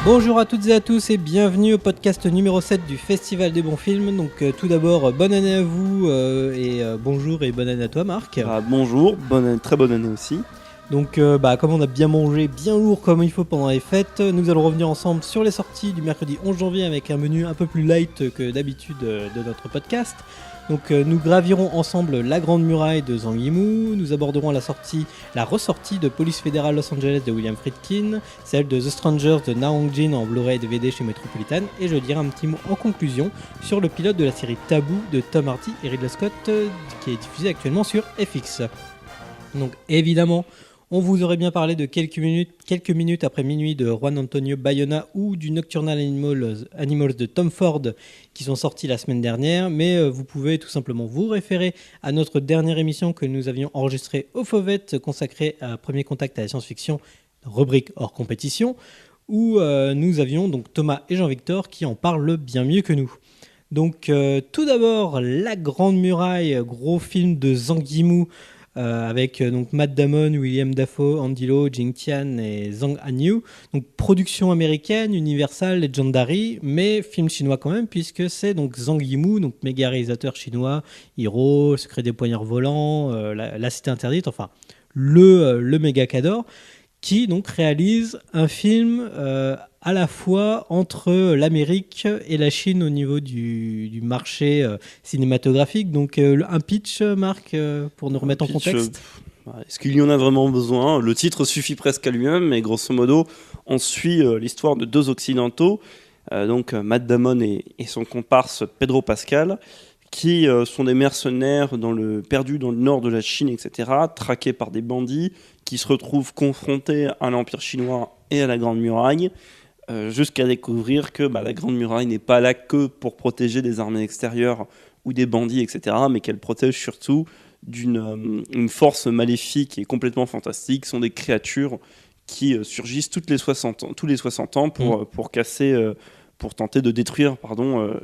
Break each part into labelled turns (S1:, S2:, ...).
S1: Bonjour à toutes et à tous et bienvenue au podcast numéro 7 du Festival des bons films. Donc tout d'abord, bonne année à vous et bonjour et bonne année à toi Marc.
S2: Bonjour, très bonne année aussi.
S1: Donc comme on a bien mangé, bien lourd comme il faut pendant les fêtes, nous allons revenir ensemble sur les sorties du mercredi 11 janvier avec un menu un peu plus light que d'habitude de notre podcast. Donc nous gravirons ensemble la Grande Muraille de Zhang Yimou, nous aborderons la ressortie de Police fédérale Los Angeles de William Friedkin, celle de The Strangers de Na Hong-jin en Blu-ray et DVD chez Metropolitan, et je dirai un petit mot en conclusion sur le pilote de la série Taboo de Tom Hardy et Ridley Scott qui est diffusé actuellement sur FX. Donc évidemment, on vous aurait bien parlé de quelques minutes après minuit de Juan Antonio Bayona ou du Nocturnal Animals de Tom Ford qui sont sortis la semaine dernière, mais vous pouvez tout simplement vous référer à notre dernière émission que nous avions enregistrée au Fauvette consacrée à Premier Contact à la science-fiction, rubrique hors compétition, où nous avions donc Thomas et Jean-Victor qui en parlent bien mieux que nous. Donc tout d'abord, La Grande Muraille, gros film de Zhang Yimou, avec donc Matt Damon, William Dafoe, Andy Lau, Jing Tian et Zhang Hanyu. Donc production américaine, Universal, Legendary, mais film chinois quand même, puisque c'est donc Zhang Yimou, donc méga réalisateur chinois, Hiro, Secret des poignards volants, la Cité interdite, enfin le méga cador, qui donc réalise un film à la fois entre l'Amérique et la Chine au niveau du marché cinématographique. Donc un pitch, Marc, pour nous remettre en contexte.
S2: Est-ce qu'il y en a vraiment besoin ? Le titre suffit presque à lui-même, mais grosso modo, on suit l'histoire de deux Occidentaux, donc Matt Damon et son comparse Pedro Pascal, qui sont des mercenaires perdus dans le nord de la Chine, etc., traqués par des bandits, qui se retrouvent confrontés à l'Empire chinois et à la Grande Muraille, jusqu'à découvrir que la Grande Muraille n'est pas là que pour protéger des armées extérieures ou des bandits, etc., mais qu'elle protège surtout d'une force maléfique et complètement fantastique. Ce sont des créatures qui surgissent tous les 60 ans pour tenter de détruire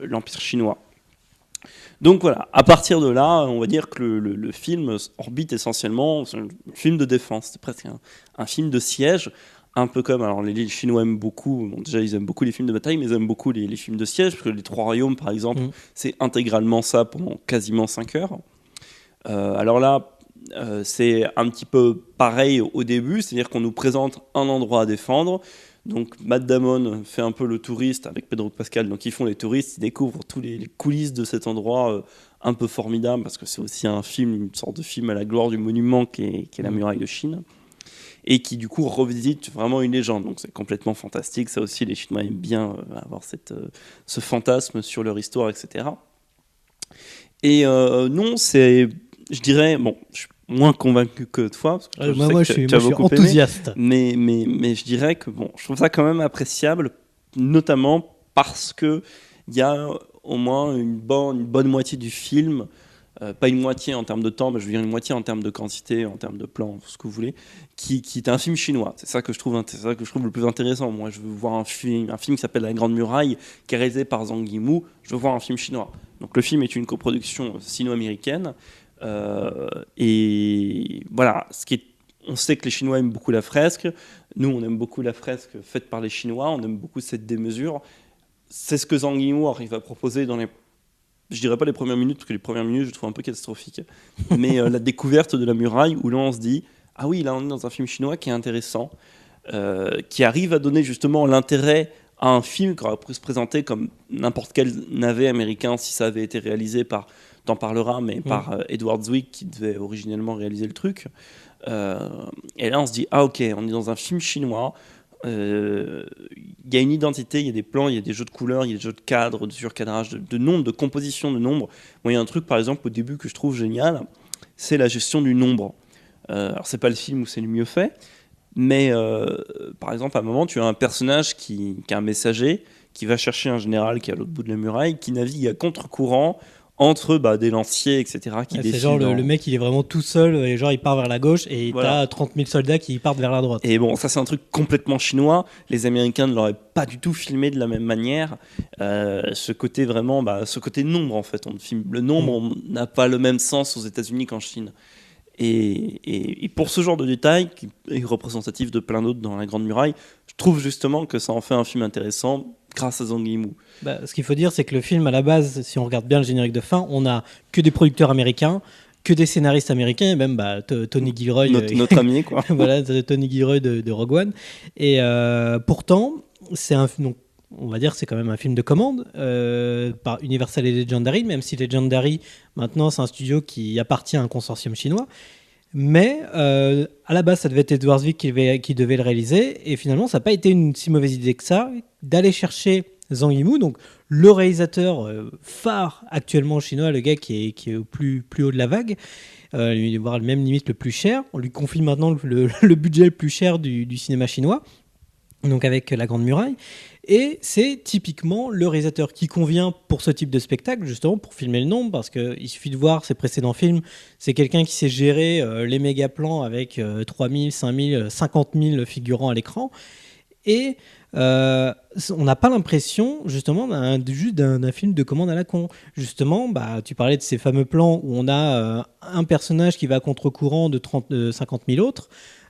S2: l'Empire chinois. Donc voilà, à partir de là, on va dire que le film orbite essentiellement, c'est un film de défense, c'est presque un film de siège, un peu comme, alors les Chinois aiment beaucoup, déjà ils aiment beaucoup les films de bataille, mais ils aiment beaucoup les films de siège, parce que les Trois Royaumes par exemple, c'est intégralement ça pendant quasiment 5 heures. Alors là, c'est un petit peu pareil au début, c'est-à-dire qu'on nous présente un endroit à défendre. Donc Matt Damon fait un peu le touriste avec Pedro Pascal, donc ils font les touristes, ils découvrent tous les coulisses de cet endroit un peu formidable, parce que c'est aussi une sorte de film à la gloire du monument qui est la muraille de Chine, et qui du coup revisite vraiment une légende, donc c'est complètement fantastique. Ça aussi, les Chinois aiment bien avoir ce fantasme sur leur histoire, etc. Et non, je dirais, je suis moins convaincu que toi, parce que
S1: moi je suis enthousiaste.
S2: Mais je dirais que je trouve ça quand même appréciable, notamment parce qu'il y a au moins une bonne moitié du film, pas une moitié en termes de temps, mais je veux dire une moitié en termes de quantité, en termes de plan, ce que vous voulez, qui est un film chinois. C'est ça que je trouve le plus intéressant. Moi, je veux voir un film qui s'appelle La Grande Muraille, qui est réalisé par Zhang Yimou. Je veux voir un film chinois. Donc le film est une coproduction sino-américaine. Et voilà, on sait que les Chinois aiment beaucoup la fresque. Nous, on aime beaucoup la fresque faite par les Chinois. On aime beaucoup cette démesure. C'est ce que Zhang Yimou arrive à proposer je dirais pas les premières minutes, parce que les premières minutes, je trouve un peu catastrophiques. Mais la découverte de la muraille, où là, on se dit, ah oui, là, on est dans un film chinois qui est intéressant, qui arrive à donner justement l'intérêt à un film qui aurait pu se présenter comme n'importe quel navet américain si ça avait été réalisé par, t'en parleras, mais par Edward Zwick, qui devait originellement réaliser le truc. Et là, on se dit, ah ok, on est dans un film chinois. Il y a une identité, il y a des plans, il y a des jeux de couleurs, il y a des jeux de cadre, de surcadrage, de nombre, de composition de nombre. Moi, il y a un truc, par exemple, au début que je trouve génial, c'est la gestion du nombre. Alors, c'est pas le film où c'est le mieux fait, mais par exemple, à un moment, tu as un personnage qui est un messager, qui va chercher un général qui est à l'autre bout de la muraille, qui navigue à contre-courant entre des lanciers, etc.
S1: C'est genre le mec, il est vraiment tout seul, et genre il part vers la gauche, et t'as 30 000 soldats qui partent vers la droite.
S2: Et ça c'est un truc complètement chinois. Les Américains ne l'auraient pas du tout filmé de la même manière. Ce côté vraiment, ce côté nombre en fait. Le nombre n'a pas le même sens aux États-Unis qu'en Chine. Et pour ce genre de détail, qui est représentatif de plein d'autres dans La Grande Muraille, je trouve justement que ça en fait un film intéressant grâce à Zhang Yimou.
S1: Ce qu'il faut dire, c'est que le film, à la base, si on regarde bien le générique de fin, on a que des producteurs américains, que des scénaristes américains, et même Tony Gilroy,
S2: Notre ami, quoi.
S1: voilà, Tony Gilroy de Rogue One. Et pourtant, donc, on va dire que c'est quand même un film de commande par Universal et Legendary, même si Legendary, maintenant, c'est un studio qui appartient à un consortium chinois. Mais à la base, ça devait être Edward Zwick qui devait le réaliser. Et finalement, ça n'a pas été une si mauvaise idée que ça, d'aller chercher Zhang Yimou, donc le réalisateur phare actuellement chinois, le gars qui est au plus haut de la vague, voire même limite le plus cher. On lui confie maintenant le budget le plus cher du cinéma chinois, donc avec La Grande Muraille. Et c'est typiquement le réalisateur qui convient pour ce type de spectacle, justement pour filmer le nombre, parce qu'il suffit de voir ses précédents films. C'est quelqu'un qui sait gérer les méga plans avec 3000, 5000, 50 000 figurants à l'écran. Et on n'a pas l'impression justement juste d'un film de commande à la con. Justement, tu parlais de ces fameux plans où on a un personnage qui va à contre-courant de 50 000 autres.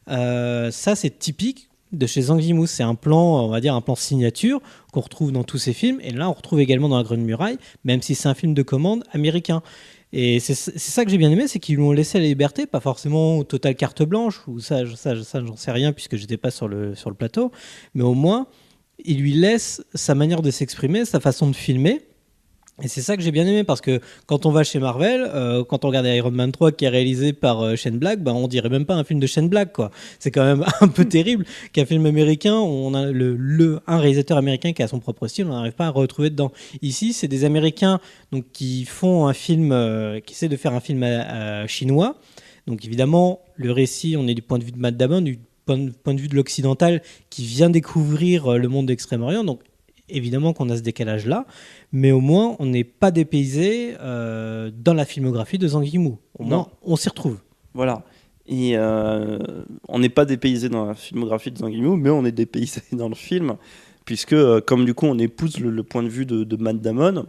S1: Ça, c'est typique de chez Zhang Yimou. C'est un plan, on va dire un plan signature qu'on retrouve dans tous ses films. Et là, on retrouve également dans La Grande Muraille, même si c'est un film de commande américain. Et c'est ça que j'ai bien aimé, c'est qu'ils lui ont laissé la liberté, pas forcément totale carte blanche, ou ça j'en sais rien puisque j'étais pas sur le plateau, mais au moins il lui laisse sa manière de s'exprimer, sa façon de filmer. Et c'est ça que j'ai bien aimé, parce que quand on va chez Marvel, quand on regarde Iron Man 3 qui est réalisé par Shane Black, on dirait même pas un film de Shane Black, quoi. C'est quand même un peu terrible qu'un film américain, on a un réalisateur américain qui a son propre style, on n'arrive pas à retrouver dedans. Ici, c'est des Américains donc, qui font un film, qui essaient de faire un film chinois. Donc évidemment, le récit, on est du point de vue de Matt Damon, du point de vue de l'occidental qui vient découvrir le monde d'Extrême-Orient. Donc évidemment qu'on a ce décalage-là, mais au moins on n'est pas dépaysé dans la filmographie de Zhang Yimou. Au moins, on s'y retrouve.
S2: Voilà. Et on n'est pas dépaysé dans la filmographie de Zhang Yimou, mais on est dépaysé dans le film, puisque comme du coup on épouse le point de vue de Matt Damon,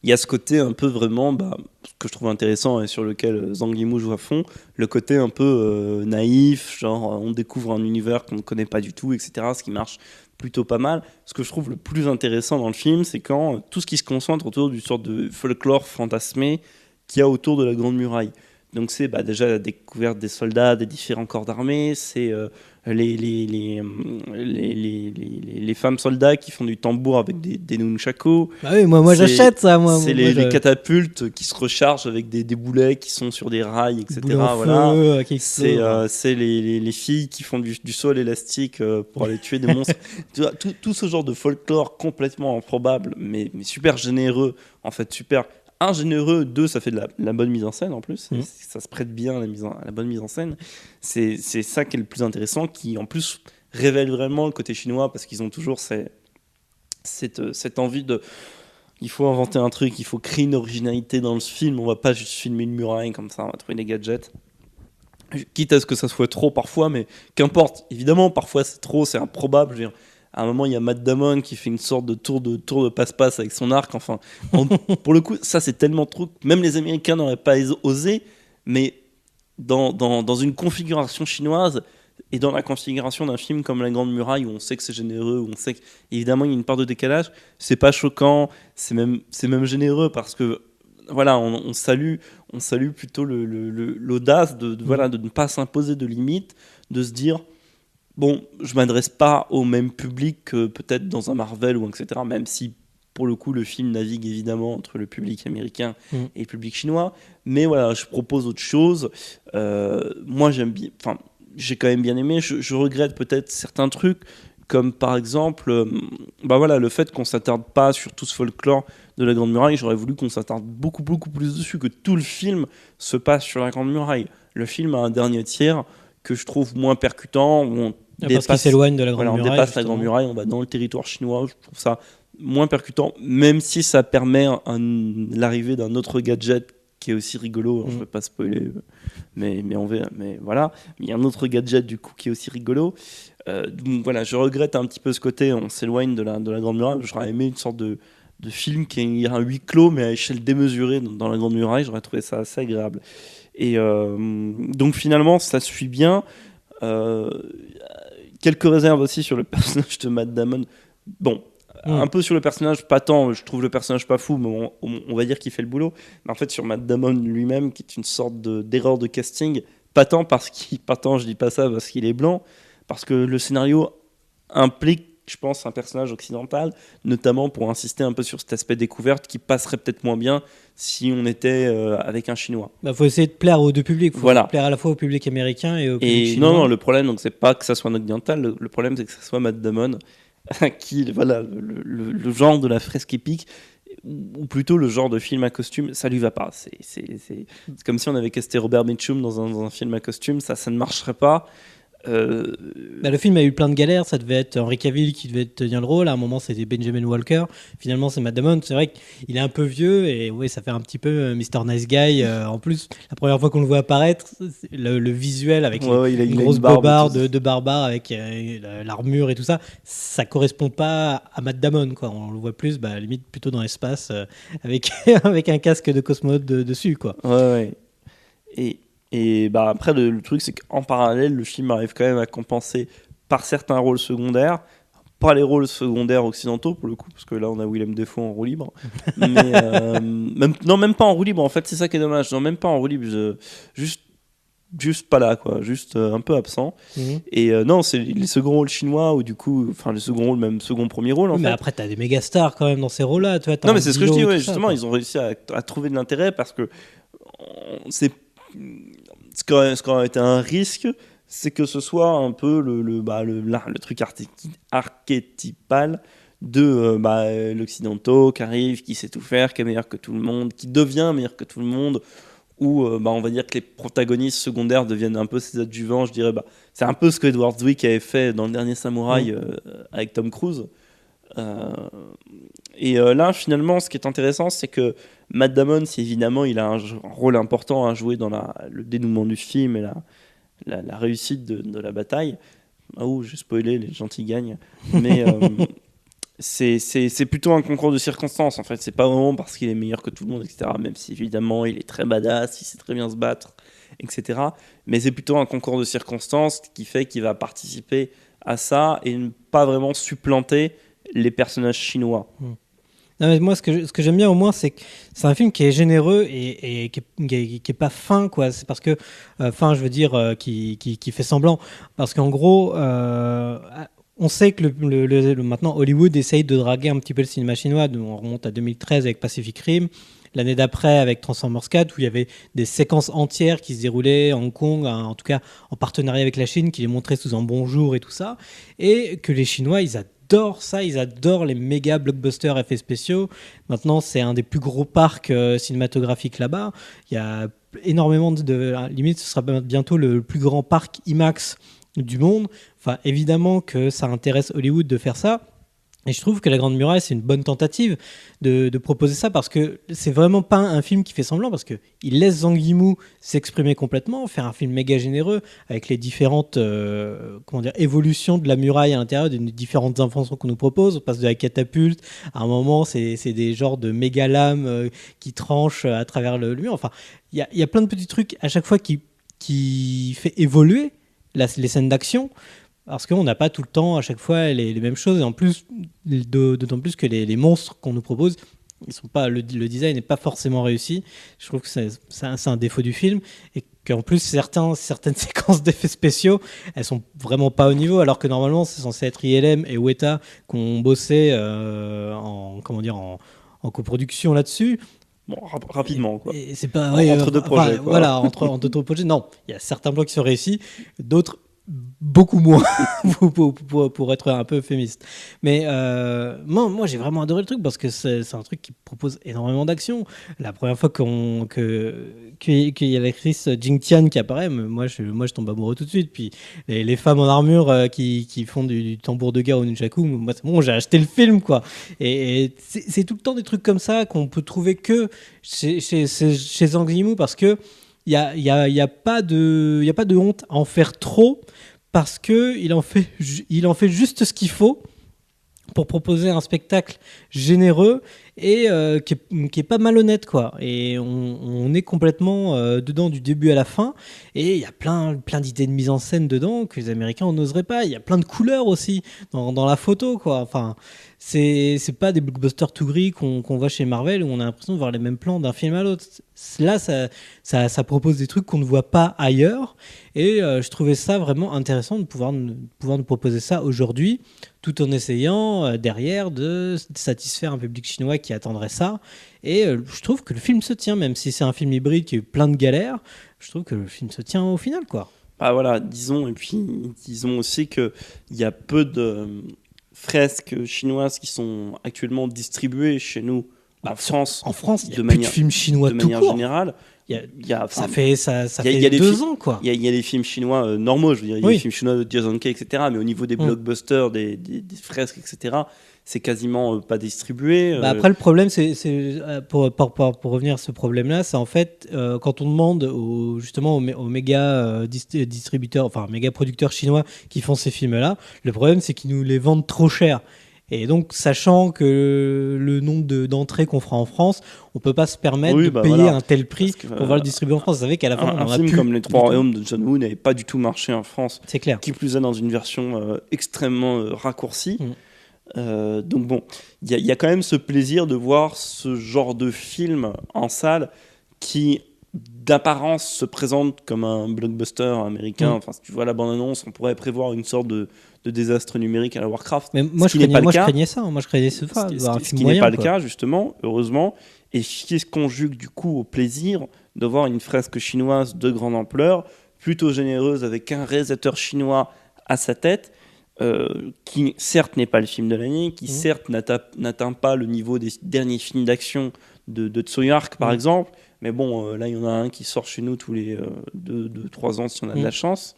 S2: il y a ce côté un peu vraiment, ce que je trouve intéressant et sur lequel Zhang Yimou joue à fond, le côté un peu naïf, genre on découvre un univers qu'on ne connaît pas du tout, etc., ce qui marche plutôt pas mal. Ce que je trouve le plus intéressant dans le film, c'est quand tout ce qui se concentre autour d'une sorte de folklore fantasmé qu'il y a autour de la Grande Muraille. Donc c'est déjà la découverte des soldats, des différents corps d'armée, c'est les femmes soldats qui font du tambour avec des nunchakus.
S1: Oui, moi j'achète ça.
S2: C'est les catapultes qui se rechargent avec des boulets qui sont sur des rails, etc. Voilà. C'est les filles qui font du saut à l'élastique pour aller tuer des monstres. tout ce genre de folklore complètement improbable, mais super généreux, en fait super... Un, généreux, deux, ça fait de la bonne mise en scène en plus, ça se prête bien à la bonne mise en scène. C'est ça qui est le plus intéressant, qui en plus révèle vraiment le côté chinois, parce qu'ils ont toujours cette envie de... Il faut inventer un truc, il faut créer une originalité dans le film, on va pas juste filmer une muraille comme ça, on va trouver des gadgets. Quitte à ce que ça soit trop parfois, mais qu'importe. Évidemment, parfois c'est trop, c'est improbable, je veux dire. À un moment, il y a Matt Damon qui fait une sorte de tour de passe-passe avec son arc. Enfin, pour le coup, ça, c'est tellement trop... Même les Américains n'auraient pas osé, mais dans une configuration chinoise et dans la configuration d'un film comme La Grande Muraille, où on sait que c'est généreux, où on sait qu'évidemment, il y a une part de décalage, c'est pas choquant, c'est même généreux, parce que voilà, on salue plutôt l'audace de ne pas s'imposer de limites, de se dire... Bon, je m'adresse pas au même public que peut-être dans un Marvel ou etc. Même si pour le coup le film navigue évidemment entre le public américain et le public chinois. Mais voilà, je propose autre chose. Moi j'ai quand même bien aimé. Je regrette peut-être certains trucs, comme par exemple, le fait qu'on s'attarde pas sur tout ce folklore de la Grande Muraille. J'aurais voulu qu'on s'attarde beaucoup plus dessus, que tout le film se passe sur la Grande Muraille. Le film a un dernier tiers que je trouve moins percutant, où on
S1: parce qu'il s'éloigne de la Grande Muraille.
S2: On dépasse la Grande Muraille, on va dans le territoire chinois, je trouve ça moins percutant, même si ça permet l'arrivée d'un autre gadget qui est aussi rigolo, je ne vais pas spoiler, mais on verra, mais voilà, il y a un autre gadget du coup qui est aussi rigolo. Donc voilà, je regrette un petit peu ce côté, on s'éloigne de la Grande Muraille, j'aurais aimé une sorte de de film qui est un huis clos mais à échelle démesurée dans la Grande Muraille. J'aurais trouvé ça assez agréable. Et donc finalement ça suit bien. Quelques réserves aussi sur le personnage de Matt Damon. Bon, un peu sur le personnage, pas tant, je trouve le personnage pas fou, mais on va dire qu'il fait le boulot. Mais en fait, sur Matt Damon lui-même, qui est une sorte d'erreur de casting, pas tant, je dis pas ça parce qu'il est blanc, parce que le scénario implique, je pense, un personnage occidental, notamment pour insister un peu sur cet aspect découverte qui passerait peut-être moins bien si on était avec un Chinois.
S1: Faut essayer de plaire aux deux publics. Faut
S2: voilà.
S1: plaire à la fois au public américain et au public chinois.
S2: Non, le problème, donc, c'est pas que ça soit un occidental, le problème, c'est que ça soit Matt Damon, qui, voilà, le genre de la fresque épique, ou plutôt le genre de film à costume, ça lui va pas. C'est comme si on avait casté Robert Mitchum dans un film à costume, ça ne marcherait pas.
S1: Le film a eu plein de galères. Ça devait être Henry Cavill qui devait tenir le rôle. À un moment, c'était Benjamin Walker. Finalement, c'est Matt Damon. C'est vrai qu'il est un peu vieux et ouais, ça fait un petit peu Mr. Nice Guy. En plus, la première fois qu'on le voit apparaître, le visuel avec une grosse bobarde de barbare avec l'armure et tout ça, ça correspond pas à Matt Damon, quoi. On le voit plus, limite plutôt dans l'espace avec avec un casque de cosmonaute dessus, quoi.
S2: Ouais. Et après, le truc, c'est qu'en parallèle, le film arrive quand même à compenser par certains rôles secondaires, pas les rôles secondaires occidentaux pour le coup, parce que là, on a Willem Dafoe en roue libre. Mais, même pas en roue libre, en fait, c'est ça qui est dommage. Non, même pas en roue libre, juste pas là, quoi, juste un peu absent. Et non, c'est les seconds rôles chinois, ou du coup, enfin, le second rôle, même second premier rôle, en fait.
S1: Mais après, t'as des méga stars quand même dans ces rôles-là.
S2: Non, mais c'est ce que je dis, ouais, justement, ils ont réussi à trouver de l'intérêt parce que c'est. Ce qui aurait été un risque, c'est que ce soit un peu le truc archétypal de l'occidentaux qui arrive, qui sait tout faire, qui est meilleur que tout le monde, qui devient meilleur que tout le monde, où on va dire que les protagonistes secondaires deviennent un peu ses adjuvants. Je dirais, c'est un peu ce que Edward Zwick avait fait dans Le Dernier Samouraï avec Tom Cruise. Et là, finalement, ce qui est intéressant, c'est que Matt Damon, évidemment, il a un rôle important à jouer dans le dénouement du film et la réussite de la bataille. J'ai spoilé, les gentils gagnent. Mais c'est plutôt un concours de circonstances, en fait. C'est pas vraiment parce qu'il est meilleur que tout le monde, etc. Même si, évidemment, il est très badass, il sait très bien se battre, etc. Mais c'est plutôt un concours de circonstances qui fait qu'il va participer à ça et ne pas vraiment supplanter les personnages chinois.
S1: Non, mais moi, ce que j'aime bien au moins, c'est que c'est un film qui est généreux et qui est pas fin, quoi. C'est parce que fin, je veux dire, qui fait semblant. Parce qu'en gros, on sait que maintenant Hollywood essaye de draguer un petit peu le cinéma chinois. On remonte à 2013 avec Pacific Rim. L'année d'après avec Transformers 4, où il y avait des séquences entières qui se déroulaient à Hong Kong, en tout cas en partenariat avec la Chine, qui les montraient sous un bonjour et tout ça. Et que les Chinois, ils adorent ça, ils adorent les méga blockbusters effets spéciaux. Maintenant, c'est un des plus gros parcs cinématographiques là-bas. Il y a énormément limite, ce sera bientôt le plus grand parc IMAX du monde. Enfin, évidemment que ça intéresse Hollywood de faire ça. Et je trouve que La Grande Muraille, c'est une bonne tentative de proposer ça, parce que c'est vraiment pas un film qui fait semblant, parce qu'il laisse Zhang Yimou s'exprimer complètement, faire un film méga généreux avec les différentes évolutions de la muraille à l'intérieur, des différentes inventions qu'on nous propose. On passe de la catapulte, à un moment c'est des genres de méga lames qui tranchent à travers le mur. Enfin, il y a plein de petits trucs à chaque fois qui fait évoluer les scènes d'action. Parce qu'on n'a pas tout le temps, à chaque fois, les mêmes choses. Et en plus, d'autant plus que les monstres qu'on nous propose, ils sont pas, le design n'est pas forcément réussi. Je trouve que c'est un défaut du film. Et qu'en plus, certaines séquences d'effets spéciaux, elles sont vraiment pas au niveau. Alors que normalement, c'est censé être ILM et Weta qui ont bossé en coproduction là-dessus.
S2: Bon, rapidement, quoi.
S1: Et c'est pas,
S2: entre deux projets. Quoi.
S1: Voilà, entre deux projets. Non, il y a certains plans qui sont réussis, d'autres beaucoup moins pour être un peu euphémiste. Mais moi j'ai vraiment adoré le truc, parce que c'est un truc qui propose énormément d'action. La première fois qu'il y a l'actrice Jing Tian qui apparaît, moi je tombe amoureux tout de suite. Puis les femmes en armure qui font du tambour de guerre au nunchaku, moi c'est bon, j'ai acheté le film, quoi. Et c'est tout le temps des trucs comme ça qu'on peut trouver que chez Zhang Yimou, parce que il y a pas de honte à en faire trop, parce que il en fait juste ce qu'il faut pour proposer un spectacle généreux et qui est pas malhonnête, quoi. Et on est complètement dedans du début à la fin, et il y a plein d'idées de mise en scène dedans que les Américains n'oseraient pas. Il y a plein de couleurs aussi dans la photo, quoi. Enfin, c'est pas des blockbusters tout gris qu'on voit chez Marvel où on a l'impression de voir les mêmes plans d'un film à l'autre. Là, ça propose des trucs qu'on ne voit pas ailleurs, et je trouvais ça vraiment intéressant de pouvoir nous proposer ça aujourd'hui, tout en essayant derrière de satisfaire un public chinois qui attendrait ça. Et je trouve que le film se tient, même si c'est un film hybride qui a eu plein de galères. Je trouve que le film se tient au final, quoi.
S2: Ah voilà, disons, et puis disons aussi qu'il y a peu de fresques chinoises qui sont actuellement distribuées chez nous en France.
S1: En France, il y a
S2: de
S1: plus de
S2: manière,
S1: films chinois
S2: de
S1: tout
S2: manière
S1: court.
S2: générale.
S1: Ça fait
S2: il y a des
S1: 2 ans, quoi.
S2: Il y a des films chinois normaux, je veux dire, il y a
S1: Oui.
S2: des films chinois de Jason Kay, etc. Mais au niveau des blockbusters, des fresques, etc., c'est quasiment pas distribué.
S1: Bah après, le problème, c'est pour revenir à ce problème-là, c'est en fait quand on demande justement aux méga distributeurs, enfin méga producteurs chinois qui font ces films-là, le problème, c'est qu'ils nous les vendent trop cher. Et donc, sachant que le nombre d'entrées qu'on fera en France, on peut pas se permettre de payer
S2: voilà.
S1: un tel prix
S2: Que,
S1: pour voir le distribuer en France. Vous savez qu'à la fin, on
S2: un
S1: en a
S2: film
S1: plus
S2: comme Les
S1: du
S2: Trois
S1: tout.
S2: Royaumes de John Woo n'avait pas du tout marché en France.
S1: C'est clair.
S2: Qui plus est dans une version extrêmement raccourcie. Donc bon, il y a quand même ce plaisir de voir ce genre de film en salle qui d'apparence se présente comme un blockbuster américain. Enfin, si tu vois la bande-annonce, on pourrait prévoir une sorte de désastre numérique à la Warcraft.
S1: Mais moi, je craignais ça. Moi, je craignais ce
S2: qui n'est pas le cas, justement, heureusement, et qui se conjugue du coup au plaisir de voir une fresque chinoise de grande ampleur, plutôt généreuse, avec un réalisateur chinois à sa tête, qui certes n'est pas le film de l'année, qui certes n'atteint pas le niveau des derniers films d'action de Tsui Hark par exemple, mais bon, là il y en a un qui sort chez nous tous les 2-3 ans si on a de la chance.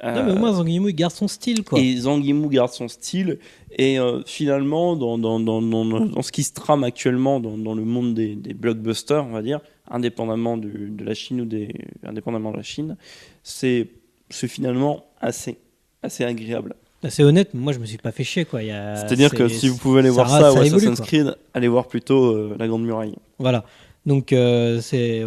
S1: Non, mais au moins Zhang Yimou il garde son style, quoi.
S2: Et Zhang Yimou garde son style, et finalement dans ce qui se trame actuellement dans le monde des blockbusters, on va dire, indépendamment de la Chine indépendamment de la Chine, c'est finalement assez agréable.
S1: C'est honnête, moi je me suis pas fait chier, quoi.
S2: C'est-à-dire que si vous pouvez aller voir ça ou Assassin's Creed, allez voir plutôt La Grande Muraille.
S1: Voilà. Donc on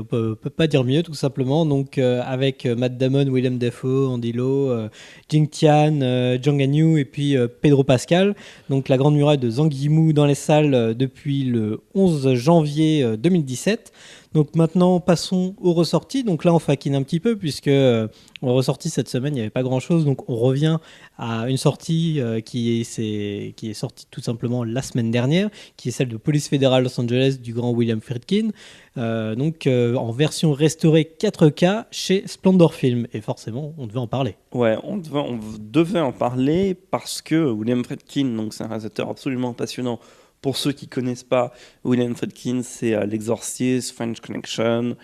S1: peut pas dire mieux, tout simplement. Donc avec Matt Damon, Willem Dafoe, Andy Lau, Jing Tian, Zhang Ganyu et puis Pedro Pascal. Donc La Grande Muraille de Zhang Yimou dans les salles depuis le 11 janvier 2017. Donc maintenant, passons aux ressorties. Donc là, on faquine un petit peu puisque aux ressorties cette semaine, il n'y avait pas grand-chose. Donc on revient à une sortie qui est sortie tout simplement la semaine dernière, qui est celle de Police fédérale Los Angeles du grand William Friedkin. En version restaurée 4K chez Splendor Film. Et forcément, on devait en parler.
S2: Ouais, on devait en parler parce que William Friedkin, donc c'est un réalisateur absolument passionnant. Pour ceux qui ne connaissent pas, William Friedkin, c'est L'Exorciste, French Connection,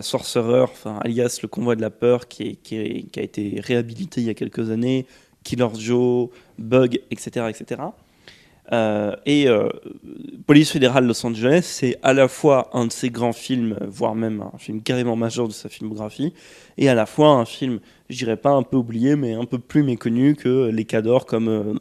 S2: Sorcerer, alias Le Convoi de la Peur, qui a été réhabilité il y a quelques années, Killer Joe, Bug, etc. etc. Police fédérale Los Angeles, c'est à la fois un de ses grands films, voire même un film carrément majeur de sa filmographie, et à la fois un film, je dirais pas un peu oublié, mais un peu plus méconnu que les cadors comme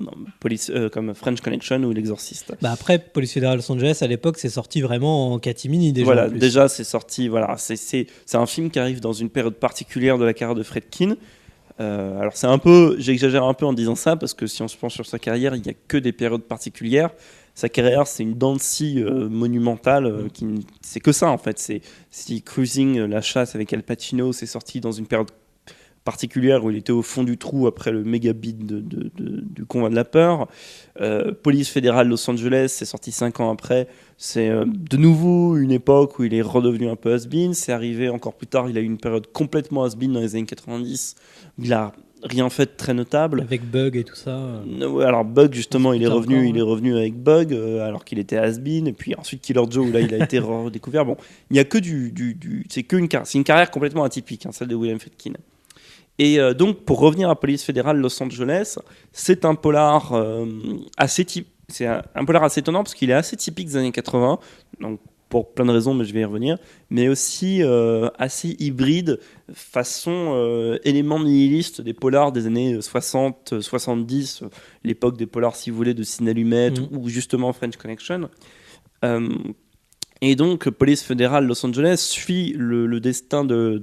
S2: French Connection ou L'Exorciste.
S1: Bah après, Police fédérale Los Angeles, à l'époque, c'est sorti vraiment en catimini déjà.
S2: Voilà, déjà c'est sorti, voilà, c'est un film qui arrive dans une période particulière de la carrière de Friedkin. Alors c'est un peu, j'exagère un peu en disant ça parce que si on se penche sur sa carrière, il n'y a que des périodes particulières. Sa carrière, c'est une dent de scie monumentale. C'est que ça en fait. C'est Cruising, la chasse avec Al Pacino, c'est sorti dans une période particulière où il était au fond du trou après le méga beat du Convoi de la Peur. Police fédérale Los Angeles, c'est sorti 5 ans après. C'est de nouveau une époque où il est redevenu un peu has-been. C'est arrivé encore plus tard, il a eu une période complètement has-been dans les années 90. Il a rien fait de très notable.
S1: Avec Bug et tout ça.
S2: Alors Bug, justement, il est revenu avec Bug, alors qu'il était has-been. Et puis ensuite Killer Joe, où là il a été redécouvert. Bon, il n'y a que c'est une carrière complètement atypique, celle de William Friedkin. Et donc, pour revenir à Police fédérale Los Angeles, c'est un polar c'est un polar assez étonnant parce qu'il est assez typique des années 80, donc pour plein de raisons, mais je vais y revenir, mais aussi assez hybride, façon élément nihiliste des polars des années 60, 70, l'époque des polars, si vous voulez, de Ciné Allumette ou justement French Connection. Euh, et donc, police fédérale Los Angeles suit le destin de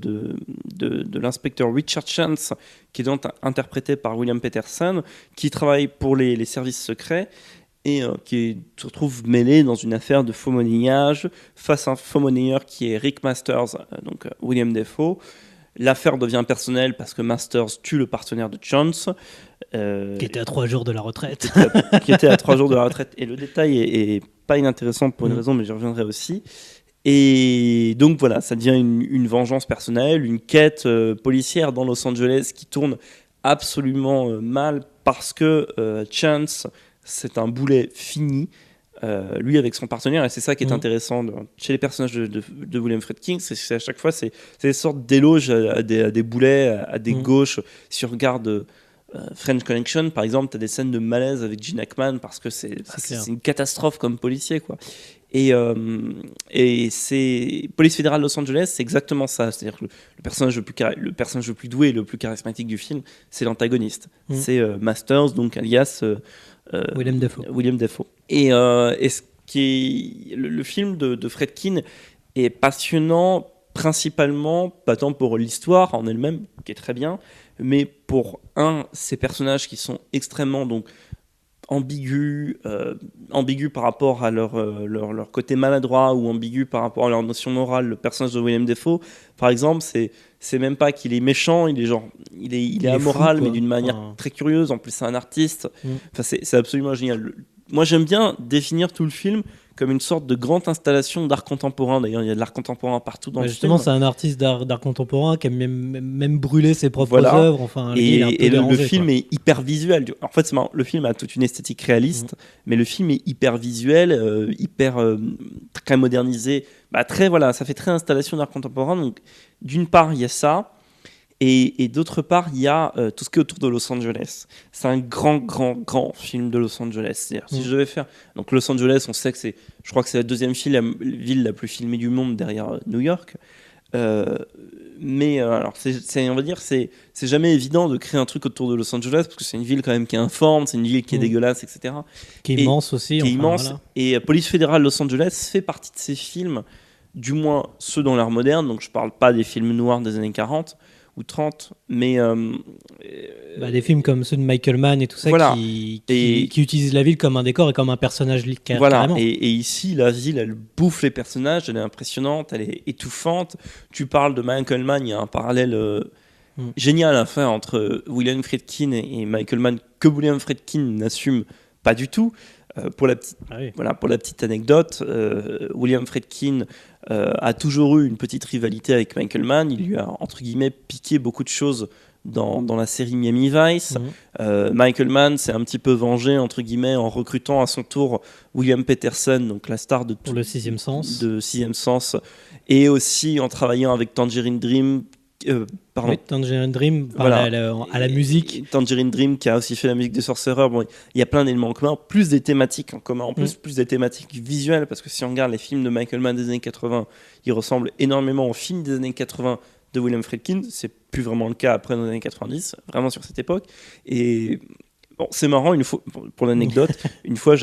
S2: l'inspecteur Richard Chance, qui est donc interprété par William Peterson, qui travaille pour les services secrets et se retrouve mêlé dans une affaire de faux monnayage face à un faux monnayeur qui est Rick Masters, donc William Dafoe. L'affaire devient personnelle parce que Masters tue le partenaire de Chance.
S1: Qui était à 3 jours de la retraite.
S2: Qui était à 3 jours de la retraite. Et le détail est pas inintéressant pour une raison, mais j'y reviendrai aussi. Et donc voilà, ça devient une vengeance personnelle, une quête policière dans Los Angeles qui tourne absolument mal parce que Chance, c'est un boulet fini. Lui avec son partenaire, et c'est ça qui est intéressant chez les personnages de William Friedkin, c'est à chaque fois c'est des sortes d'éloges à des boulets, à des gauches. Si on regarde French Connection par exemple, tu as des scènes de malaise avec Gene Hackman parce que c'est une catastrophe comme policier, quoi. Et c'est Police fédérale Los Angeles, c'est exactement ça. C'est-à-dire que le personnage le plus doué et le plus charismatique du film, c'est l'antagoniste. C'est Masters, donc alias
S1: William
S2: Dafoe. Et ce qui est le film de Friedkin est passionnant principalement, pas tant pour l'histoire en elle-même, qui est très bien, mais pour ces personnages qui sont extrêmement donc ambigus par rapport à leur côté maladroit ou ambigus par rapport à leur notion morale. Le personnage de William Dafoe, par exemple, c'est même pas qu'il est méchant, il est amoral, fou, mais d'une manière très curieuse. En plus, c'est un artiste. Enfin, c'est absolument génial. Moi, j'aime bien définir tout le film comme une sorte de grande installation d'art contemporain. D'ailleurs, il y a de l'art contemporain partout dans le film.
S1: Justement, c'est un artiste d'art contemporain qui aime même brûler ses propres œuvres. Enfin,
S2: le film est hyper visuel. En fait, c'est marrant. Le film a toute une esthétique réaliste, mais le film est hyper visuel, très modernisé. Ça fait très installation d'art contemporain. Donc, d'une part, il y a ça. Et d'autre part, il y a tout ce qui est autour de Los Angeles. C'est un grand film de Los Angeles. C'est-à-dire, si je devais faire... Donc Los Angeles, on sait que je crois que c'est la deuxième ville la plus filmée du monde derrière New York. Mais alors, on va dire, c'est jamais évident de créer un truc autour de Los Angeles parce que c'est une ville quand même qui est informe, c'est une ville qui est dégueulasse, etc.
S1: Qui est immense aussi.
S2: Qui est immense. Voilà. Et Police fédérale Los Angeles fait partie de ces films, du moins ceux dans l'ère moderne. Donc je parle pas des films noirs des années 40 ou 30, mais
S1: des films comme ceux de Michael Mann et tout ça, voilà, qui utilisent la ville comme un décor et comme un personnage carrément.
S2: Et ici la ville elle bouffe les personnages, elle est impressionnante, elle est étouffante. Tu parles de Michael Mann, il y a un parallèle génial à faire entre William Friedkin et Michael Mann que William Friedkin n'assume pas du tout. Pour la petite anecdote, William Friedkin a toujours eu une petite rivalité avec Michael Mann. Il lui a entre guillemets piqué beaucoup de choses dans la série Miami Vice. Michael Mann s'est un petit peu vengé entre guillemets en recrutant à son tour William Peterson, donc la star
S1: pour le Sixième
S2: Sens, et aussi en travaillant avec Tangerine Dream.
S1: Tangerine Dream à la musique.
S2: Tangerine Dream qui a aussi fait la musique de Sorcerer. Bon, il y a plein d'éléments en commun, plus des thématiques en commun, en plus des thématiques visuelles, parce que si on regarde les films de Michael Mann des années 80, ils ressemblent énormément aux films des années 80 de William Friedkin. C'est plus vraiment le cas après dans les années 90, vraiment sur cette époque. Et bon, c'est marrant, pour l'anecdote, une fois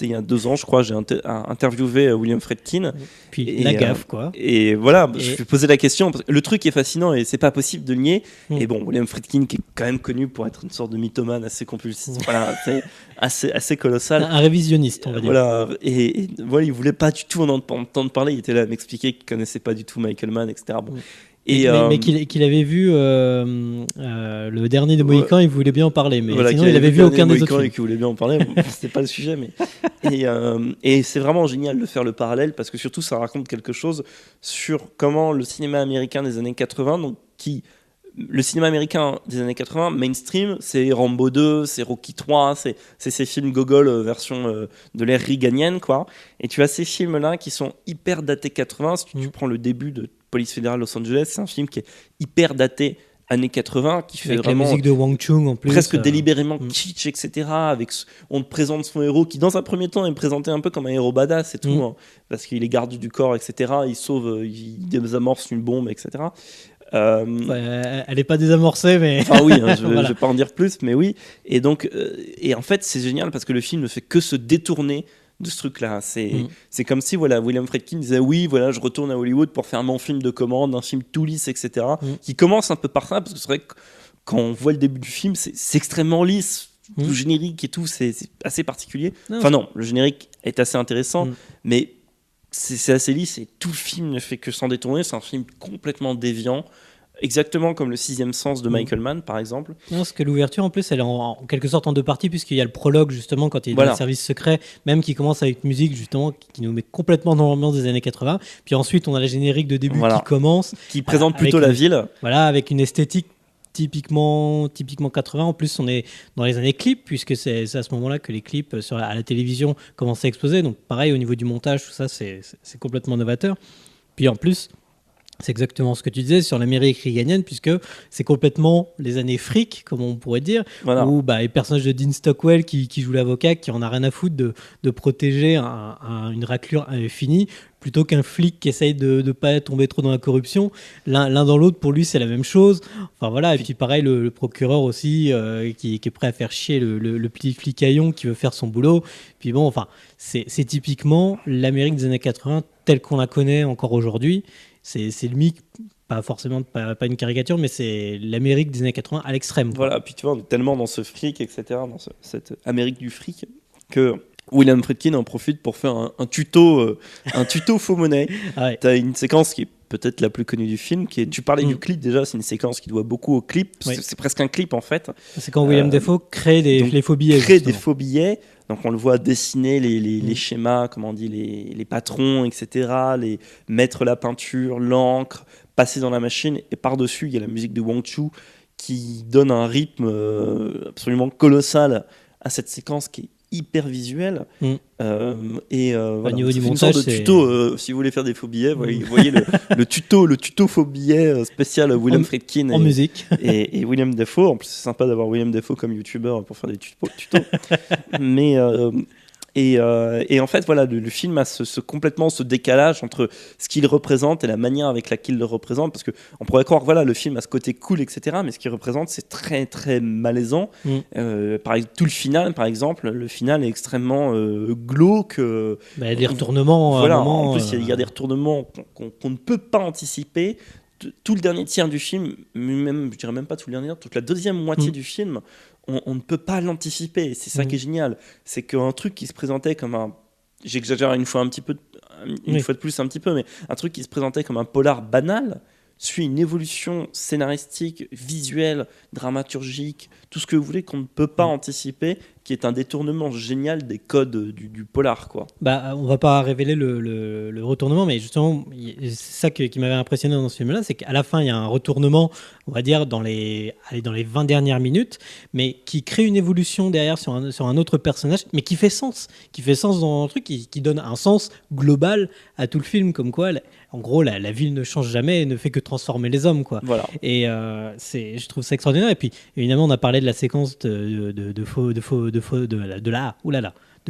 S2: il y a 2 ans, je crois, j'ai interviewé William Friedkin.
S1: Puis la gaffe, quoi.
S2: Et voilà, je lui ai posé la question. Parce que le truc est fascinant et c'est pas possible de le nier. Et bon, William Friedkin, qui est quand même connu pour être une sorte de mythomane assez compulsif, voilà, c'est assez colossal.
S1: Un révisionniste, on va dire.
S2: Voilà, et voilà, il voulait pas du tout en entendre parler. Il était là à m'expliquer qu'il connaissait pas du tout Michael Mann, etc. Bon.
S1: Mais qu'il avait vu le dernier des Mohicans, il voulait bien en parler, mais sinon il avait vu aucun des autres films.
S2: Et qu'il voulait bien en parler, c'était pas le sujet, mais et c'est vraiment génial de faire le parallèle parce que surtout ça raconte quelque chose sur comment le cinéma américain des années 80, donc le cinéma américain des années 80 mainstream, c'est Rambo 2, c'est Rocky 3, c'est ces films gogol version de l'ère reaganienne, quoi. Et tu as ces films là qui sont hyper datés 80. Si tu prends le début de Police fédérale Los Angeles, c'est un film qui est hyper daté années 80, qui fait
S1: avec
S2: vraiment
S1: la musique de Wang Chung en plus,
S2: presque délibérément kitsch, etc. On te présente son héros qui dans un premier temps est présenté un peu comme un héros badass et tout, hein, parce qu'il est garde du corps, etc. Il sauve, il désamorce une bombe, etc.
S1: Elle n'est pas désamorcée, mais
S2: enfin oui, hein, je vais pas en dire plus, mais oui. Et donc et en fait c'est génial parce que le film ne fait que se détourner de ce truc-là. C'est comme si voilà, William Friedkin disait oui, voilà, je retourne à Hollywood pour faire mon film de commande, un film tout lisse, etc. Qui commence un peu par ça, parce que c'est vrai que quand on voit le début du film, c'est extrêmement lisse. Le générique et tout, c'est assez particulier. Enfin non, le générique est assez intéressant, mais c'est assez lisse et tout le film ne fait que s'en détourner. C'est un film complètement déviant. Exactement comme le Sixième Sens de Michael Mann, par exemple.
S1: Non, parce que l'ouverture, en plus, elle est en quelque sorte en deux parties, puisqu'il y a le prologue, justement, quand il est dans le service secret, même qui commence avec une musique, justement, qui nous met complètement dans l'ambiance des années 80. Puis ensuite, on a le générique de début qui commence.
S2: Qui présente plutôt la ville.
S1: Voilà, avec une esthétique typiquement 80. En plus, on est dans les années clips, puisque c'est à ce moment-là que les clips à la télévision commencent à exploser. Donc, pareil, au niveau du montage, tout ça, c'est complètement novateur. Puis en plus... C'est exactement ce que tu disais sur l'Amérique reaganienne, puisque c'est complètement les années fric, comme on pourrait dire, où les personnages de Dean Stockwell qui joue l'avocat, qui en a rien à foutre de protéger une raclure finie, plutôt qu'un flic qui essaye de ne pas tomber trop dans la corruption. L'un dans l'autre, pour lui, c'est la même chose. Enfin voilà, et puis pareil, le procureur aussi, qui est prêt à faire chier le petit flicaillon qui veut faire son boulot. Puis bon, enfin, c'est typiquement l'Amérique des années 80 telle qu'on la connaît encore aujourd'hui. C'est le mythe, pas forcément pas une caricature, mais c'est l'Amérique des années 80 à l'extrême.
S2: Voilà, puis tu vois, on est tellement dans ce fric, etc., dans cette Amérique du fric, que William Friedkin en profite pour faire un tuto faux monnaie. Tu as une séquence qui est peut-être la plus connue du film, tu parlais du clip déjà, c'est une séquence qui doit beaucoup au clip, c'est presque un clip en fait. C'est
S1: quand William Dafoe crée les faux billets.
S2: Crée des faux billets. Donc on le voit dessiner les schémas, comment on dit, les patrons, etc., mettre la peinture, l'encre, passer dans la machine, et par-dessus, il y a la musique de Wang Chu qui donne un rythme absolument colossal à cette séquence qui est hyper visuelle. Voilà,
S1: au niveau du montage,
S2: une sorte de tuto, si vous voulez faire des faux billets, vous voyez le tuto faux billet spécial William Friedkin
S1: en musique.
S2: et William Dafoe. En plus, c'est sympa d'avoir William Dafoe comme youtubeur pour faire des tutos. Mais en fait, voilà, le film a complètement ce décalage entre ce qu'il représente et la manière avec laquelle il le représente, parce que on pourrait croire, voilà, le film a ce côté cool, etc., mais ce qu'il représente, c'est très très malaisant. Par exemple, tout le final, par exemple, le final est extrêmement glauque. Il
S1: y a des retournements.
S2: Voilà, en plus, il y a des retournements qu'on ne peut pas anticiper. Tout le dernier tiers du film, même, je dirais même pas tout le dernier tiers, toute la deuxième moitié du film, on ne peut pas l'anticiper. C'est ça qui est génial. C'est qu'un truc qui se présentait comme un... J'exagère une fois de plus un petit peu, mais un truc qui se présentait comme un polar banal suit une évolution scénaristique, visuelle, dramaturgique, tout ce que vous voulez qu'on ne peut pas anticiper, qui est un détournement génial des codes du polar, quoi.
S1: On va pas révéler le retournement, mais justement, c'est ça qui m'avait impressionné dans ce film-là, c'est qu'à la fin, il y a un retournement, on va dire, dans les 20 dernières minutes, mais qui crée une évolution derrière sur un autre personnage, mais qui fait sens dans le truc, qui donne un sens global à tout le film, comme quoi, en gros, la ville ne change jamais et ne fait que transformer les hommes, quoi.
S2: Voilà.
S1: Et je trouve ça extraordinaire. Et puis, évidemment, on a parlé de la séquence de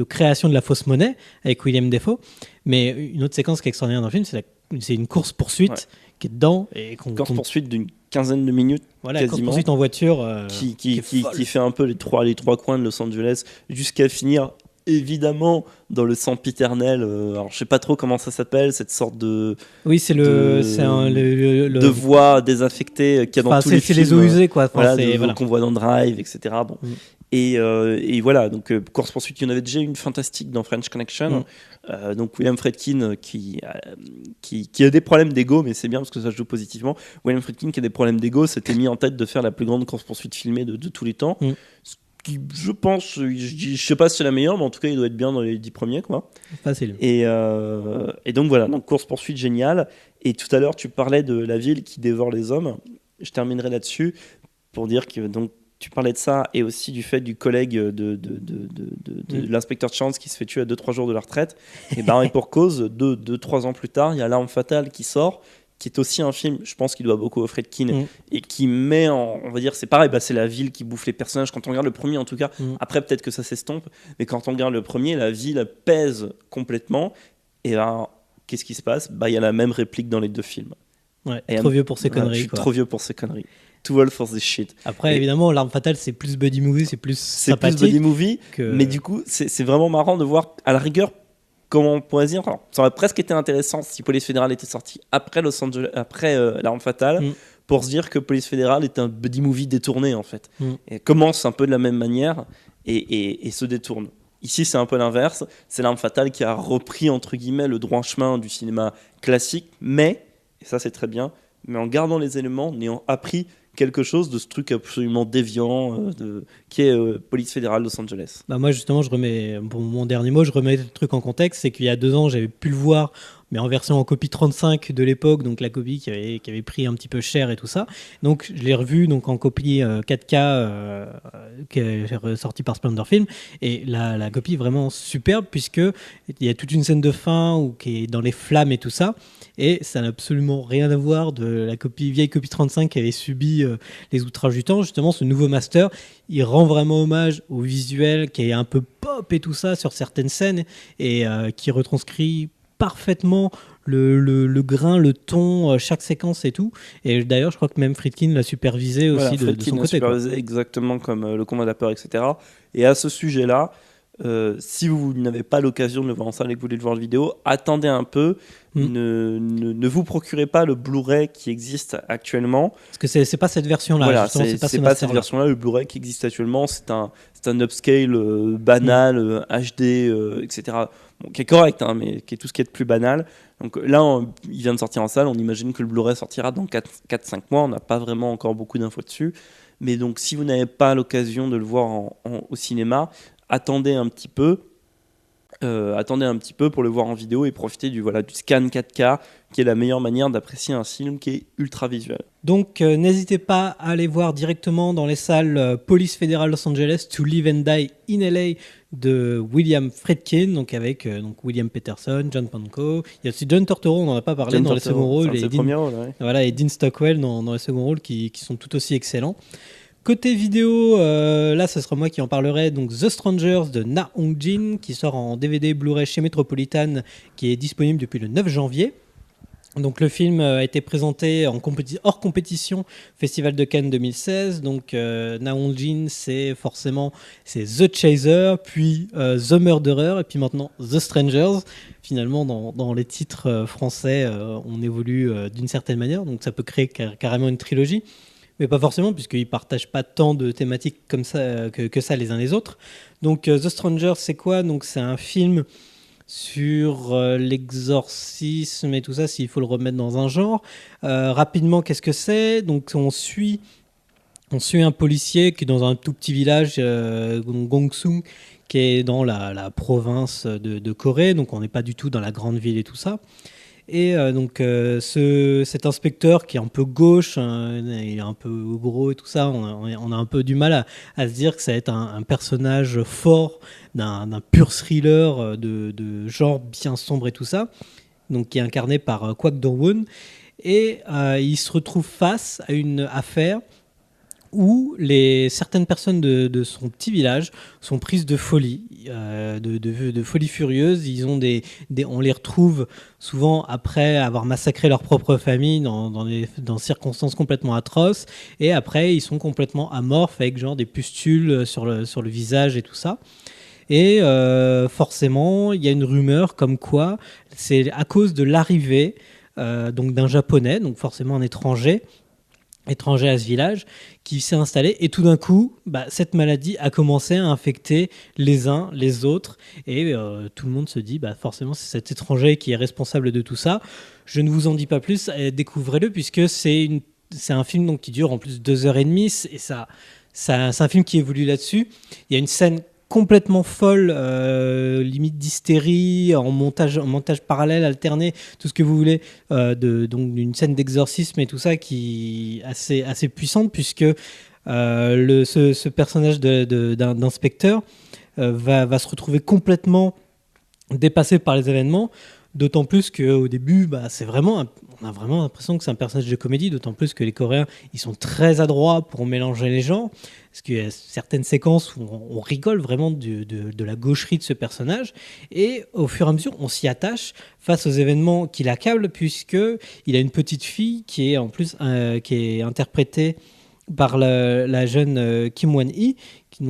S1: création de la fausse monnaie avec William Dafoe. Mais une autre séquence qui est extraordinaire dans le film, c'est une course-poursuite qui est dedans.
S2: Course-poursuite d'une quinzaine de minutes,
S1: voilà,
S2: quasiment.
S1: Course-poursuite en voiture.
S2: Qui fait un peu les trois coins de Los Angeles jusqu'à finir... évidemment dans le sempiternel, alors je sais pas trop comment ça s'appelle, cette sorte de...
S1: Oui, c'est
S2: de voix désaffectée qu'il y a dans tous les films.
S1: C'est les eaux usées, quoi.
S2: Qu'on voit dans Drive, etc. Bon. Et voilà, donc Course Poursuite, il y en avait déjà une fantastique dans French Connection. Donc William Friedkin qui a des problèmes d'ego, mais c'est bien parce que ça joue positivement. William Friedkin qui a des problèmes d'ego s'était mis en tête de faire la plus grande Course Poursuite filmée de tous les temps. Qui, je pense, je sais pas si c'est la meilleure, mais en tout cas il doit être bien dans les 10 premiers, quoi.
S1: Facile.
S2: Et donc voilà, donc course poursuite géniale. Et tout à l'heure tu parlais de la ville qui dévore les hommes. Je terminerai là-dessus pour dire que donc tu parlais de ça et aussi du fait du collègue de l'inspecteur Chance qui se fait tuer à 2-3 jours de la retraite. Et pour cause, 2-3 ans plus tard, il y a L'Arme Fatale qui sort, qui est aussi un film, je pense qu'il doit beaucoup au Friedkin, et qui met on va dire, c'est pareil, c'est la ville qui bouffe les personnages. Quand on regarde le premier, en tout cas, après peut-être que ça s'estompe, mais quand on regarde le premier, la ville pèse complètement. Et qu'est-ce qui se passe ? Il y a la même réplique dans les deux films.
S1: Ouais, trop vieux pour ces conneries.
S2: Je suis trop vieux pour ces conneries. Too old for this shit.
S1: Après, évidemment, L'Arme Fatale, c'est plus buddy movie, c'est plus sympathique.
S2: C'est plus buddy movie, mais du coup, c'est vraiment marrant de voir, à la rigueur, comment on pourrait dire, alors, ça aurait presque été intéressant si Police Fédérale était sorti après L'Arme Fatale, pour se dire que Police Fédérale est un buddy movie détourné en fait. Et commence un peu de la même manière et se détourne. Ici, c'est un peu l'inverse. C'est L'Arme Fatale qui a repris, entre guillemets, le droit chemin du cinéma classique, mais, et ça c'est très bien, mais en gardant les éléments, en ayant appris quelque chose de ce truc absolument déviant qui est Police Fédérale Los Angeles.
S1: Bah moi justement, pour mon dernier mot, je remets le truc en contexte, c'est qu'il y a 2 ans, j'avais pu le voir, mais en version en copie 35 de l'époque, donc la copie qui avait pris un petit peu cher et tout ça. Donc je l'ai revu donc en copie 4K qui est ressortie par Splendor Film, et la copie est vraiment superbe puisque il y a toute une scène de fin qui est dans les flammes et tout ça, et ça n'a absolument rien à voir de la vieille copie 35 qui avait subi les outrages du temps. Justement, ce nouveau master, il rend vraiment hommage au visuel qui est un peu pop et tout ça sur certaines scènes, et qui retranscrit parfaitement le grain, le ton, chaque séquence et tout. Et d'ailleurs, je crois que même Friedkin l'a supervisé aussi de son côté.
S2: Supervisé exactement comme Le Combat de la peur, etc. Et à ce sujet-là, si vous n'avez pas l'occasion de le voir en salle et que vous voulez le voir en vidéo, attendez un peu. Ne vous procurez pas le Blu-ray qui existe actuellement.
S1: Parce que c'est pas cette version-là.
S2: Voilà, c'est pas cette version-là. Le Blu-ray qui existe actuellement, c'est un upscale banal, HD, etc. Bon, qui est correct, hein, mais qui est tout ce qui est de plus banal. Donc là, il vient de sortir en salle. On imagine que le Blu-ray sortira dans 4-5 mois. On n'a pas vraiment encore beaucoup d'infos dessus. Mais donc, si vous n'avez pas l'occasion de le voir au cinéma, attendez un petit peu pour le voir en vidéo et profiter du scan 4K, qui est la meilleure manière d'apprécier un film qui est ultra visuel.
S1: Donc n'hésitez pas à aller voir directement dans les salles Police Fédérale Los Angeles To Live and Die in LA de William Friedkin, donc avec William Peterson, John Pankow. Il y a aussi John Turturro, on n'en a pas parlé, dans les seconds rôles, et Dean Stockwell dans les seconds rôles qui sont tout aussi excellents. Côté vidéo, là ce sera moi qui en parlerai, donc The Strangers de Na Hong-jin, qui sort en DVD Blu-ray chez Metropolitan, qui est disponible depuis le 9 janvier. Donc le film a été présenté hors compétition Festival de Cannes 2016. Donc Na Hong-jin, c'est The Chaser, puis The Murderer, et puis maintenant The Strangers. Finalement, dans les titres français, on évolue d'une certaine manière, donc ça peut créer carrément une trilogie. Mais pas forcément, puisqu'ils ne partagent pas tant de thématiques comme ça, que ça les uns les autres. Donc The Strangers, c'est quoi ? Donc c'est un film sur l'exorcisme et tout ça, s'il faut le remettre dans un genre. Rapidement, qu'est-ce que c'est ? Donc on suit un policier qui est dans un tout petit village, Gongsun, qui est dans la province de Corée. Donc on n'est pas du tout dans la grande ville et tout ça. Et cet inspecteur qui est un peu gauche, il est un peu gros et tout ça, on a un peu du mal à se dire que ça va être un personnage fort d'un pur thriller de genre bien sombre et tout ça, donc qui est incarné par Kwak Do-won. Et il se retrouve face à une affaire où certaines personnes de son petit village sont prises de folie, de folie furieuse. On les retrouve souvent après avoir massacré leur propre famille dans des circonstances complètement atroces, et après ils sont complètement amorphes avec genre des pustules sur le visage et tout ça. Et forcément, il y a une rumeur comme quoi c'est à cause de l'arrivée donc d'un japonais, donc forcément un étranger à ce village, qui s'est installé, et tout d'un coup, cette maladie a commencé à infecter les uns les autres, et tout le monde se dit, forcément c'est cet étranger qui est responsable de tout ça. Je ne vous en dis pas plus, découvrez-le, puisque c'est un film donc, qui dure en plus 2h30, et c'est un film qui évolue là-dessus. Il y a une scène complètement folle, limite d'hystérie, en montage parallèle, alterné, tout ce que vous voulez, donc d'une scène d'exorcisme et tout ça qui est assez puissante, puisque ce personnage d'inspecteur va se retrouver complètement dépassé par les événements, d'autant plus qu'au début, on a vraiment l'impression que c'est un personnage de comédie, d'autant plus que les Coréens, ils sont très adroits pour mélanger les genres, parce qu'il y a certaines séquences où on rigole vraiment de la gaucherie de ce personnage, et au fur et à mesure, on s'y attache face aux événements qui l'accablent, puisqu'il a une petite fille qui est en plus qui est interprétée par la jeune Kim Won-hee,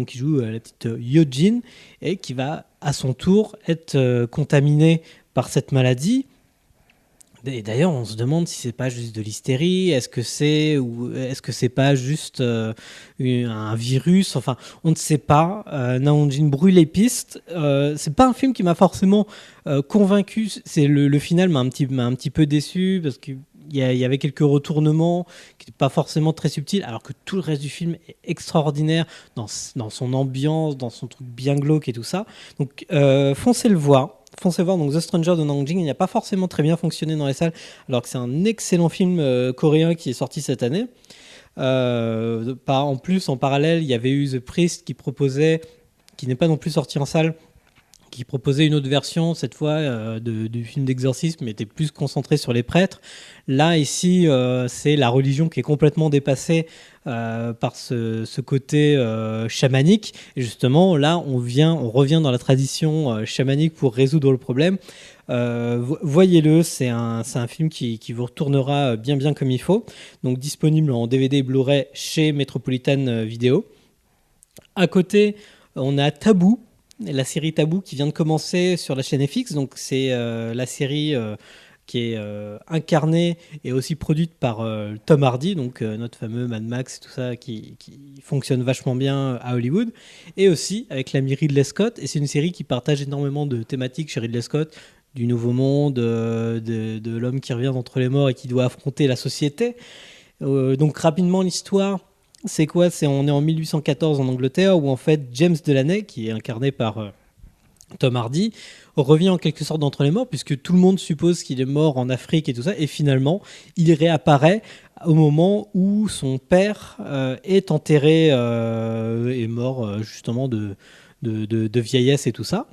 S1: qui joue la petite Hyojin, et qui va à son tour être contaminée par cette maladie. Et d'ailleurs, on se demande si c'est pas juste de l'hystérie, est-ce que c'est pas juste un virus. Enfin, on ne sait pas. Namjoon brûle les pistes. C'est pas un film qui m'a forcément convaincu. C'est le final m'a un petit peu déçu parce qu'il y avait quelques retournements qui n'étaient pas forcément très subtils, alors que tout le reste du film est extraordinaire dans son ambiance, dans son truc bien glauque et tout ça. Donc, foncez le voir. Donc The Stranger de Nanjing, il n'a pas forcément très bien fonctionné dans les salles, alors que c'est un excellent film coréen qui est sorti cette année. En plus, en parallèle, il y avait eu The Priest qui n'est pas non plus sorti en salle, qui proposait une autre version, cette fois du film d'exorcisme, mais était plus concentré sur les prêtres. Là, ici, c'est la religion qui est complètement dépassée par ce côté chamanique. Et justement, là, on revient dans la tradition chamanique pour résoudre le problème. Voyez-le, c'est un film qui vous retournera bien comme il faut. Donc, disponible en DVD et Blu-ray chez Metropolitan Video. À côté, on a Taboo, la série Taboo qui vient de commencer sur la chaîne FX. Donc, c'est la série qui est incarnée et aussi produite par Tom Hardy, donc notre fameux Mad Max et tout ça, qui fonctionne vachement bien à Hollywood, et aussi avec l'ami Ridley Scott. Et c'est une série qui partage énormément de thématiques chez Ridley Scott, du nouveau monde, de l'homme qui revient d'entre les morts et qui doit affronter la société. Donc rapidement, l'histoire, c'est quoi ? On est en 1814 en Angleterre, où en fait James Delaney, qui est incarné par Tom Hardy, revient en quelque sorte d'entre les morts, puisque tout le monde suppose qu'il est mort en Afrique et tout ça, et finalement il réapparaît au moment où son père est enterré et mort justement de vieillesse et tout ça.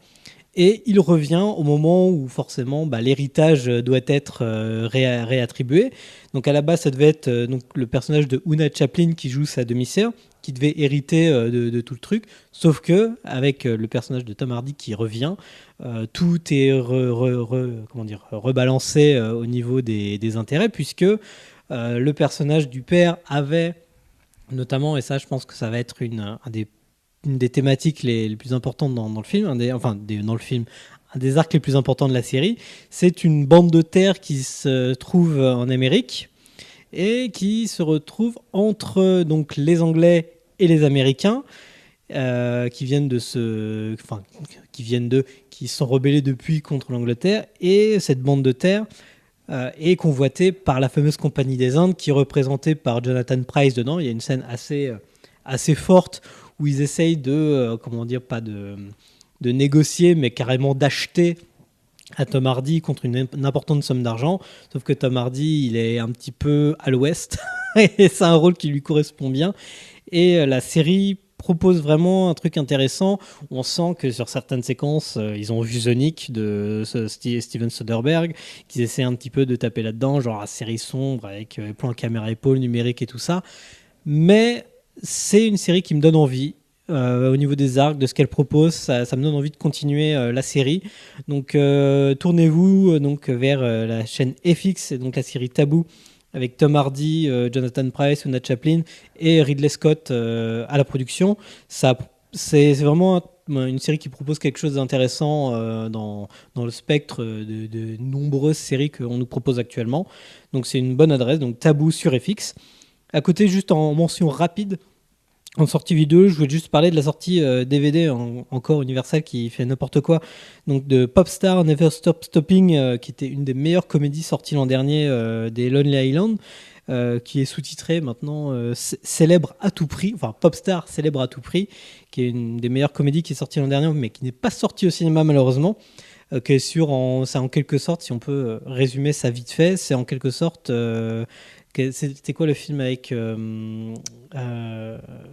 S1: Et il revient au moment où forcément l'héritage doit être réattribué. Donc à la base, ça devait être donc le personnage de Oona Chaplin qui joue sa demi-sœur, qui devait hériter de tout le truc. Sauf que avec le personnage de Tom Hardy qui revient, tout est rebalancé au niveau des intérêts, puisque le personnage du père avait notamment, et ça je pense que ça va être une des thématiques les plus importantes dans le film, un des arcs les plus importants de la série, c'est une bande de terre qui se trouve en Amérique et qui se retrouve entre donc les Anglais et les Américains qui sont rebellés depuis contre l'Angleterre, et cette bande de terre est convoitée par la fameuse Compagnie des Indes qui est représentée par Jonathan Pryce dedans. Il y a une scène assez forte où ils essayent pas de négocier, mais carrément d'acheter à Tom Hardy contre une importante somme d'argent. Sauf que Tom Hardy, il est un petit peu à l'ouest, et c'est un rôle qui lui correspond bien. Et la série propose vraiment un truc intéressant. On sent que sur certaines séquences, ils ont vu The Nick de Steven Soderbergh, qu'ils essaient un petit peu de taper là-dedans, genre la série sombre avec plan caméra épaule numérique et tout ça. Mais c'est une série qui me donne envie. Au niveau des arcs, de ce qu'elle propose, ça me donne envie de continuer la série. Donc tournez-vous vers la chaîne FX, et donc la série Taboo, avec Tom Hardy, Jonathan Pryce, Oona Chaplin et Ridley Scott à la production. C'est vraiment une série qui propose quelque chose d'intéressant dans le spectre de nombreuses séries qu'on nous propose actuellement. Donc c'est une bonne adresse, donc Taboo sur FX. À côté, juste en mention rapide, en sortie vidéo, je voulais juste parler de la sortie DVD encore Universal qui fait n'importe quoi, donc de Popstar Never Stop Stopping, qui était une des meilleures comédies sorties l'an dernier des Lonely Island, qui est sous-titrée maintenant Célèbre à tout prix, enfin Popstar Célèbre à tout prix, qui est une des meilleures comédies qui est sortie l'an dernier, mais qui n'est pas sortie au cinéma malheureusement. Qui est c'est en quelque sorte, si on peut résumer ça vite fait, c'est en quelque sorte c'était quoi le film avec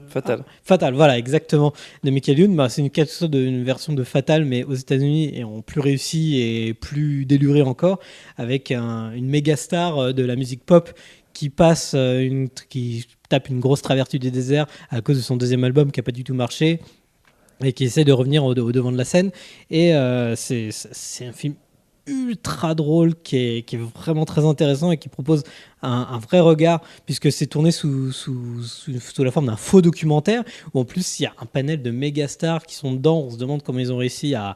S1: Fatal, voilà, exactement, de Michael Youn. C'est une version de Fatal, mais aux États-Unis, et en plus réussi et plus déluré encore, avec une méga star de la musique pop qui qui tape une grosse traversée du désert à cause de son deuxième album qui n'a pas du tout marché, et qui essaie de revenir au devant de la scène. Et c'est un film ultra drôle qui est vraiment très intéressant et qui propose un vrai regard, puisque c'est tourné sous la forme d'un faux documentaire où en plus il y a un panel de méga stars qui sont dedans. On se demande comment ils ont réussi à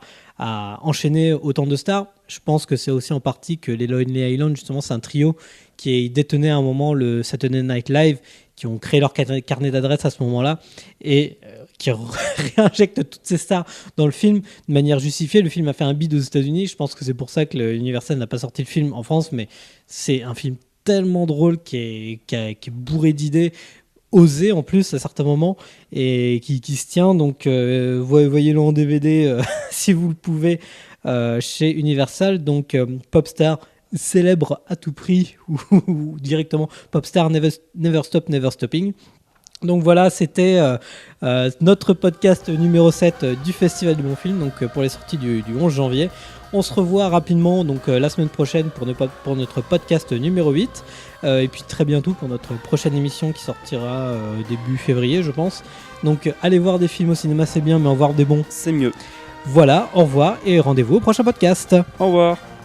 S1: enchaîner autant de stars. Je pense que c'est aussi en partie que les Lonely Island, justement, c'est un trio qui détenait à un moment le Saturday Night Live, qui ont créé leur carnet d'adresses à ce moment-là et qui réinjectent toutes ces stars dans le film de manière justifiée. Le film a fait un bid aux États-Unis. Je pense que c'est pour ça que Universal n'a pas sorti le film en France, mais c'est un film tellement drôle qui est bourré d'idées, osé en plus à certains moments, et qui se tient. Donc voyez-le en DVD si vous le pouvez chez Universal. Donc Popstar célèbre à tout prix ou directement Popstar Never Stop Never Stopping. Donc voilà, c'était notre podcast numéro 7 du Festival du Bon Film, donc pour les sorties du 11 janvier. On se revoit rapidement donc la semaine prochaine pour notre podcast numéro 8 et puis très bientôt pour notre prochaine émission qui sortira début février, je pense. Donc allez voir des films au cinéma, c'est bien, mais en voir des bons,
S2: c'est mieux.
S1: Voilà, au revoir et rendez-vous au prochain podcast.
S2: Au revoir.